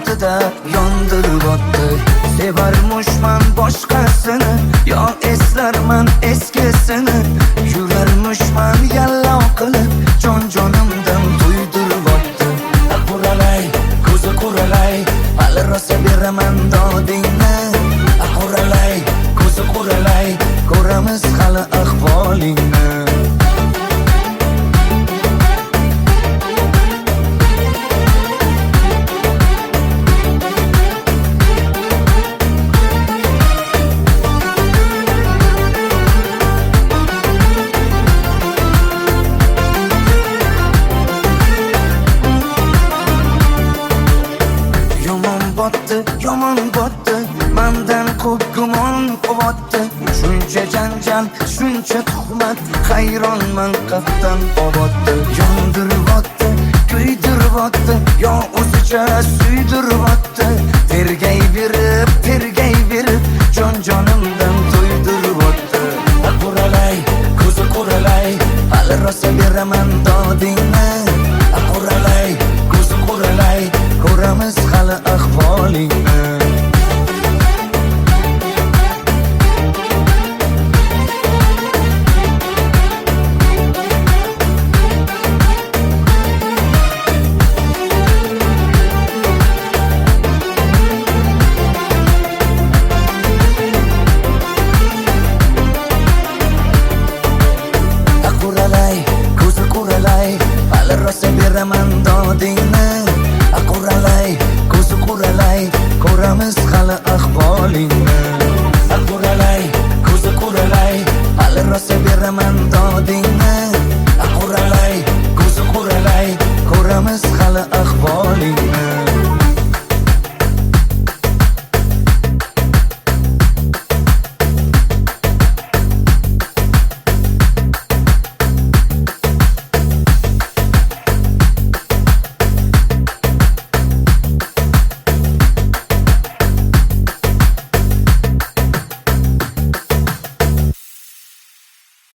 oldida yondirib o'tdi. Sevarmishman boshqasini, yo eslarman eskisini. Yurarmishman yallo qilib, jon-jonimdan to'ydirib o'tdi. Quralay, ko'zi quralay, hali rosa beraman dodingni. Quralay, ko'zi quralay, ko'ramiz hali ahvolingni. Yomon botdi, mendan ko'p gumon quvotdi. Shuncha janjal, shuncha tuhmat, hayronman qatdan oboddi. Yondirib o'tdi, kuydirib o'tdi, yo o'zicha suydirib o'tdi. Tergayverib, jon-jonimdan to'ydirib o'tdi. Quralay, ko'zi quralay, hali rosa beraman dodingni. Quralay, ko'zi quralay, ko'ramiz hali ahvolingni. Quralay, ko'zi quralay, hali rosa beraman dodingni.